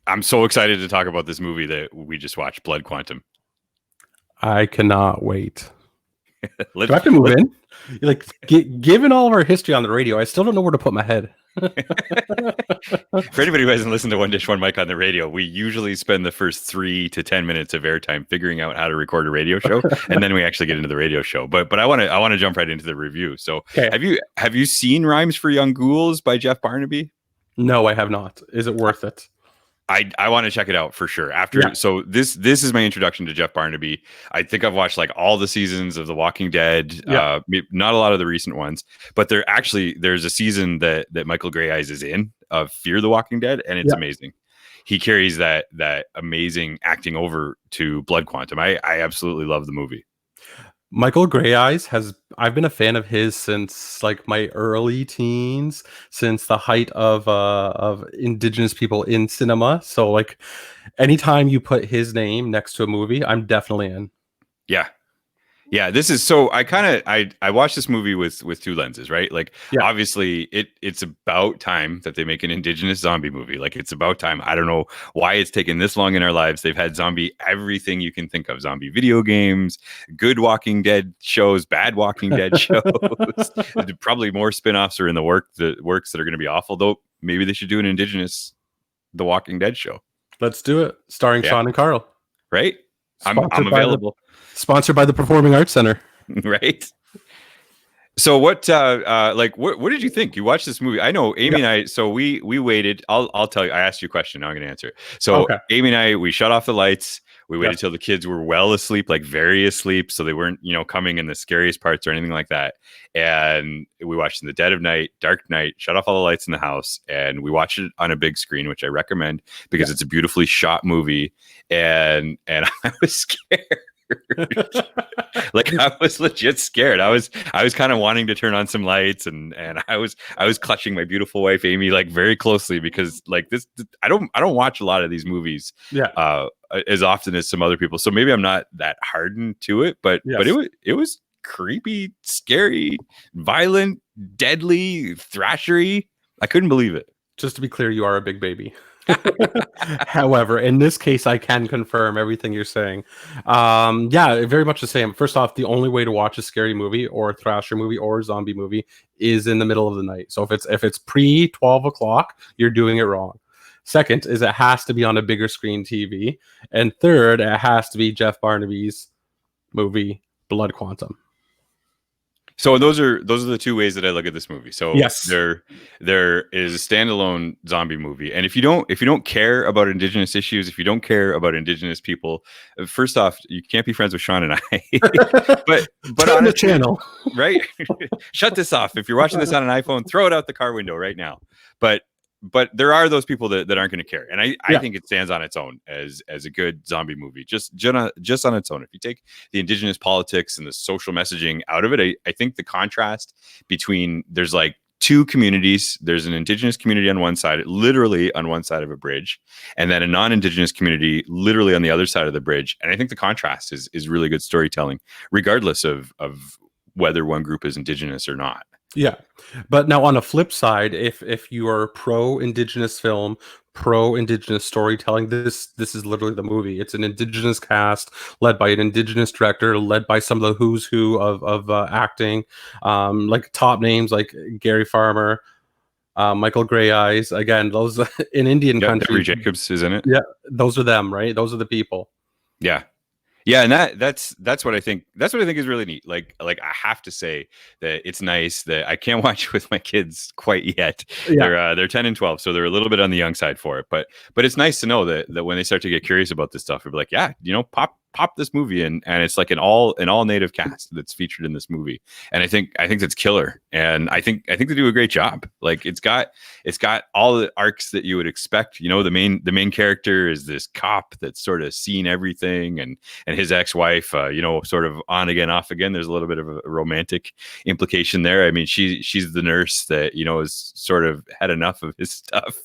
I'm so excited to talk about this movie that we just watched, Blood Quantum. I cannot wait. Let, Do I have to move let, in? Like, given all of our history on the radio, I still don't know where to put my head. For anybody who hasn't listened to One Dish One Mic on the radio, we usually spend the first 3 to 10 minutes of airtime figuring out how to record a radio show, and then we actually get into the radio show. But I want to jump right into the review. So Okay. have you seen Rhymes for Young Ghouls by Jeff Barnaby? No, I have not. Is it worth it? I want to check it out for sure. Yeah. So this is my introduction to Jeff Barnaby. I think I've watched like all the seasons of The Walking Dead. Yeah. Not a lot of the recent ones, but there's a season that Michael Grey Eyes is in of Fear the Walking Dead, and it's amazing. He carries that amazing acting over to Blood Quantum. I absolutely love the movie. Michael Grey Eyes I've been a fan of his since like my early teens, since the height of Indigenous people in cinema. So like anytime you put his name next to a movie, I'm definitely in. Yeah, this is so I watched this movie with two lenses, right? Like obviously it's about time that they make an Indigenous zombie movie. Like it's about time. I don't know why it's taken this long in our lives. They've had zombie everything you can think of. Zombie video games, good Walking Dead shows, bad Walking Dead shows. Probably more spin-offs are in the works that are going to be awful, though. Maybe they should do an Indigenous The Walking Dead show. Let's do it. Starring Sean and Karl. Right? I'm available. Sponsored by the Performing Arts Center. Right. So what did you think? You watched this movie. I know Amy and I, so we waited. I'll tell you, I asked you a question. Now I'm going to answer it. So Amy and I, we shut off the lights. We waited till the kids were well asleep, like very asleep. So they weren't, coming in the scariest parts or anything like that. And we watched in the dead of night, dark night, shut off all the lights in the house. And we watched it on a big screen, which I recommend because it's a beautifully shot movie. And I was scared. Like I was legit scared. I was kind of wanting to turn on some lights and I was clutching my beautiful wife Amy like very closely because like this I don't watch a lot of these movies as often as some other people. So maybe I'm not that hardened to it, but it was creepy, scary, violent, deadly, thrashery. I couldn't believe it. Just to be clear, you are a big baby. However, in this case, I can confirm everything you're saying. Very much the same. First off, the only way to watch a scary movie or a thrasher movie or a zombie movie is in the middle of the night. So if it's pre 12 o'clock, you're doing it wrong. Second is it has to be on a bigger screen TV. And third, it has to be Jeff Barnaby's movie, Blood Quantum. So those are the two ways that I look at this movie. So there is a standalone zombie movie, and if you don't care about Indigenous issues, if you don't care about Indigenous people, first off, you can't be friends with Sean and I. but on the channel, right? Shut this off. If you're watching this on an iPhone, throw it out the car window right now. But there are those people that aren't going to care, and I think it stands on its own as a good zombie movie, just on its own. If you take the Indigenous politics and the social messaging out of it, I think the contrast between there's like two communities. There's an Indigenous community on one side, literally on one side of a bridge, and then a non-Indigenous community, literally on the other side of the bridge. And I think the contrast is really good storytelling, regardless of whether one group is Indigenous or not. Yeah. But now on a flip side, if you are pro-Indigenous film, pro-Indigenous storytelling, this is literally the movie. It's an Indigenous cast led by an Indigenous director, led by some of the who's who of acting, like top names like Gary Farmer, Michael Grey Eyes. Again, those in Indian country. Jeffrey Jacobs is in it. Yeah, those are them, right? Those are the people. Yeah. Yeah, and that's what I think. That's what I think is really neat. Like I have to say that it's nice that I can't watch with my kids quite yet. Yeah. They're 10 and 12, so they're a little bit on the young side for it. But it's nice to know that when they start to get curious about this stuff, they'll be like, yeah, pop this movie in, and it's like an all native cast that's featured in this movie. And I think that's killer. And I think they do a great job. Like it's got all the arcs that you would expect. The main character is this cop that's sort of seen everything, and his ex-wife, sort of on again, off again. There's a little bit of a romantic implication there. I mean, she's the nurse that, has sort of had enough of his stuff,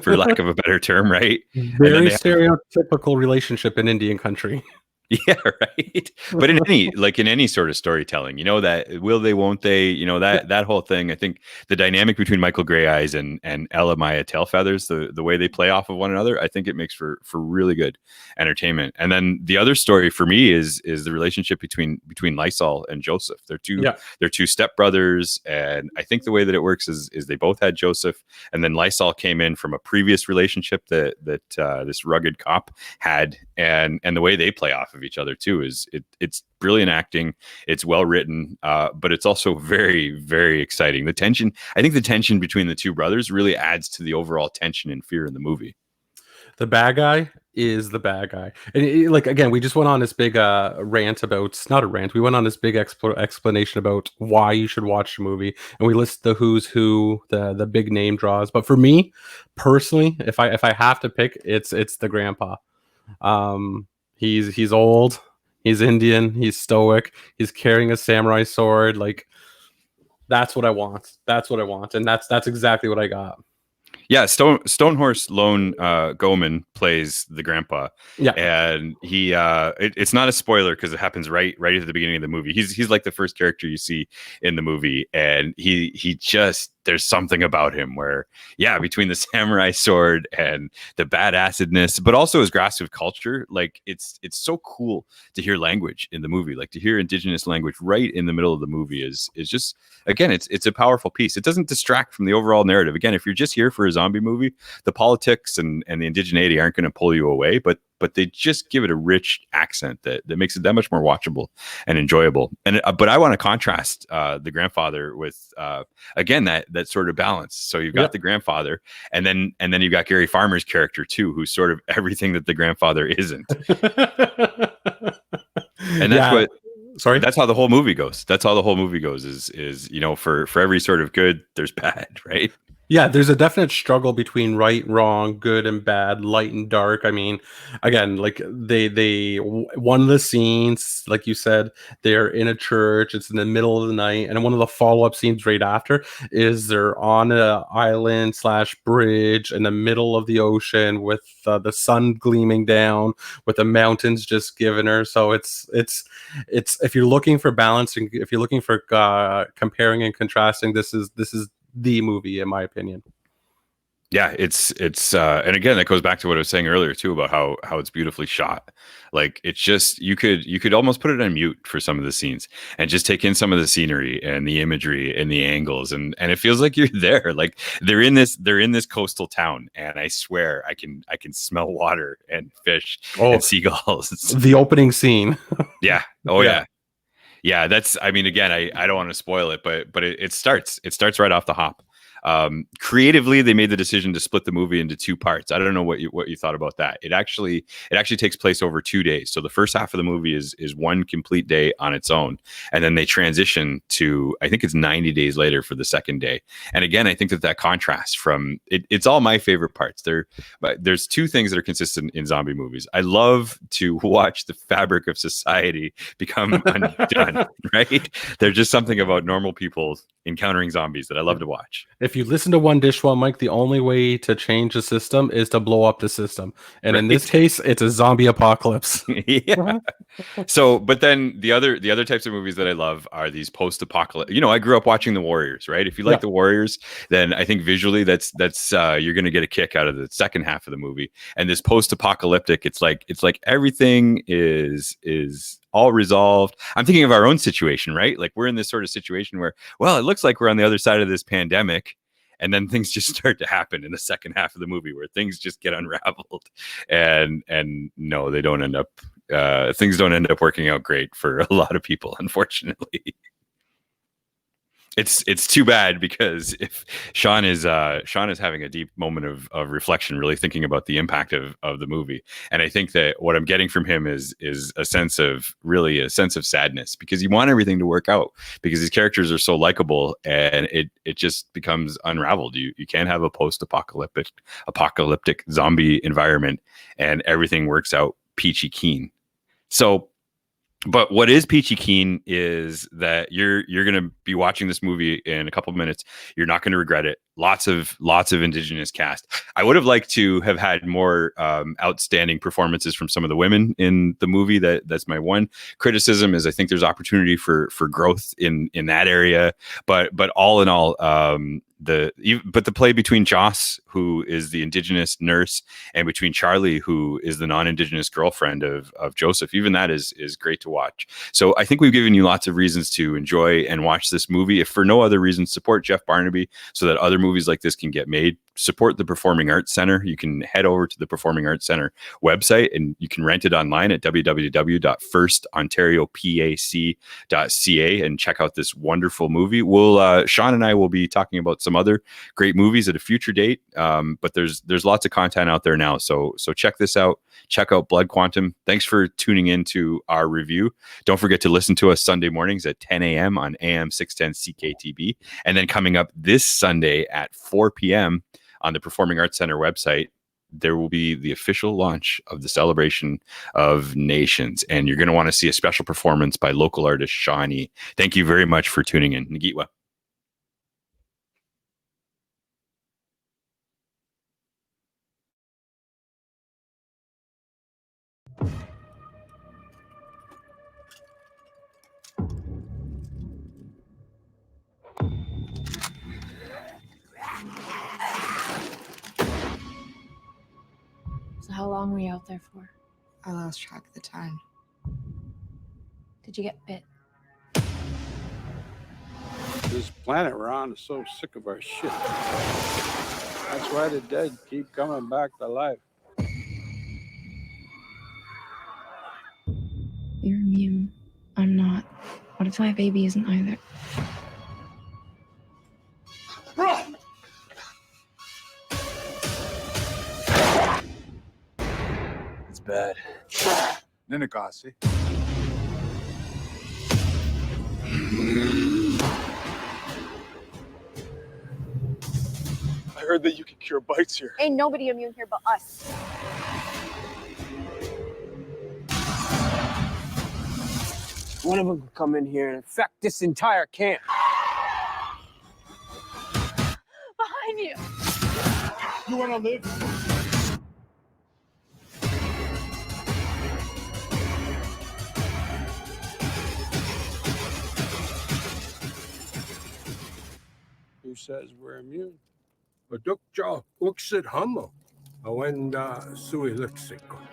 for lack of a better term, right? Very stereotypical relationship in Indian country. Yeah, right. But in any sort of storytelling, that will they, won't they, Yeah, that whole thing. I think the dynamic between Michael Grey Eyes and Ella Maya Tailfeathers, the way they play off of one another, I think it makes for really good entertainment. And then the other story for me is the relationship between Lysol and Joseph. yeah. They're two stepbrothers, and I think the way that it works is they both had Joseph, and then Lysol came in from a previous relationship that this rugged cop had, and the way they play off of each other too it's brilliant acting. It's well written, but it's also very, very exciting. I think the tension between the two brothers really adds to the overall tension and fear in the movie. The bad guy is the bad guy. And like, again, we just went on this big rant about, not a rant, we went on this big explanation about why you should watch the movie, and we list the who's who, the big name draws. But for me personally, if I have to pick, it's the grandpa. He's old, he's Indian, he's stoic, he's carrying a samurai sword. Like, that's what I want. That's what I want. And that's exactly what I got. Yeah, Stonehorse Lone Goman plays the grandpa, Yeah. and it's not a spoiler because it happens right at the beginning of the movie. He's like the first character you see in the movie, and he just, there's something about him where, yeah, between the samurai sword and the badassedness, but also his grasp of culture, like it's so cool to hear language in the movie, like to hear indigenous language right in the middle of the movie is just, again, it's a powerful piece. It doesn't distract from the overall narrative. Again, if you're just here for a zombie movie, the politics and the indigeneity aren't going to pull you away, but they just give it a rich accent that makes it that much more watchable and enjoyable. And but I want to contrast the grandfather with again that sort of balance. So you've got the grandfather, and then you've got Gary Farmer's character too, who's sort of everything that the grandfather isn't. And that's what. Sorry. That's how the whole movie goes. That's how the whole movie goes. Is for every sort of good, there's bad, right? Yeah, there's a definite struggle between right, wrong, good and bad, light and dark. I mean, again, like one of the scenes, like you said, they're in a church. It's in the middle of the night, and one of the follow-up scenes right after is they're on an island / bridge in the middle of the ocean with the sun gleaming down, with the mountains just giving her. So it's if you're looking for balance and if you're looking for comparing and contrasting, this is the movie, in my opinion. Yeah, it's and again, that goes back to what I was saying earlier too about how it's beautifully shot. Like, it's just, you could almost put it on mute for some of the scenes and just take in some of the scenery and the imagery and the angles, and it feels like you're there. Like, they're in this coastal town, and I swear I can smell water and fish and seagulls. The opening scene. Yeah. Oh yeah. Yeah, that's, I mean, again, I don't want to spoil it, but it starts right off the hop. Creatively, they made the decision to split the movie into two parts. I don't know what you thought about that. It actually takes place over 2 days. So the first half of the movie is one complete day on its own, and then they transition to, I think it's 90 days later for the second day. And again, I think that contrast from it's all my favorite parts. There's two things that are consistent in zombie movies. I love to watch the fabric of society become undone. Right? There's just something about normal people encountering zombies that I love to watch. If you listen to One Dish One Mike, the only way to change the system is to blow up the system. And in this case, it's a zombie apocalypse. Yeah. So, but then the other types of movies that I love are these post-apocalyptic. I grew up watching The Warriors, right? If you like The Warriors, then I think visually that's you're going to get a kick out of the second half of the movie. And this post-apocalyptic, it's like everything is all resolved. I'm thinking of our own situation, right? Like, we're in this sort of situation where, well, it looks like we're on the other side of this pandemic, and then things just start to happen in the second half of the movie where things just get unraveled, and no, they don't end up. Things don't end up working out great for a lot of people, unfortunately. It's too bad, because if Sean is having a deep moment of reflection, really thinking about the impact of the movie. And I think that what I'm getting from him is a sense of sadness, because you want everything to work out, because these characters are so likable, and it just becomes unraveled. You can't have a apocalyptic zombie environment and everything works out peachy keen. So, but what is peachy keen is that you're going to be watching this movie in a couple of minutes. You're not going to regret it. lots of Indigenous cast. I would have liked to have had more outstanding performances from some of the women in the movie. That's my one criticism, is I think there's opportunity for growth in that area. But all in all, the play between Joss, who is the Indigenous nurse, and between Charlie, who is the non-Indigenous girlfriend of Joseph, even that is great to watch. So I think we've given you lots of reasons to enjoy and watch this movie. If for no other reason, support Jeff Barnaby so that other movies like this can get made. Support the Performing Arts Center. You can head over to the Performing Arts Center website and you can rent it online at www.firstontariopac.ca and check out this wonderful movie. Sean and I will be talking about some other great movies at a future date, but there's lots of content out there now. So check this out. Check out Blood Quantum. Thanks for tuning in to our review. Don't forget to listen to us Sunday mornings at 10 a.m. on AM 610 CKTB. And then coming up this Sunday at 4 p.m. on the Performing Arts Center website, there will be the official launch of the Celebration of Nations. And you're going to want to see a special performance by local artist Shawnee. Thank you very much for tuning in. Nagitwa. So how long were you out there for? I lost track of the time. Did you get bit? This planet we're on is so sick of our shit. That's why the dead keep coming back to life. You're immune. I'm not. What if my baby isn't either? Run! It's bad. Ninagasi. I heard that you can cure bites here. Ain't nobody immune here but us. One of them could come in here and infect this entire camp. Behind you. You want to live? Who says we're immune? Dukja uksid hamo, awenda sui lexicon.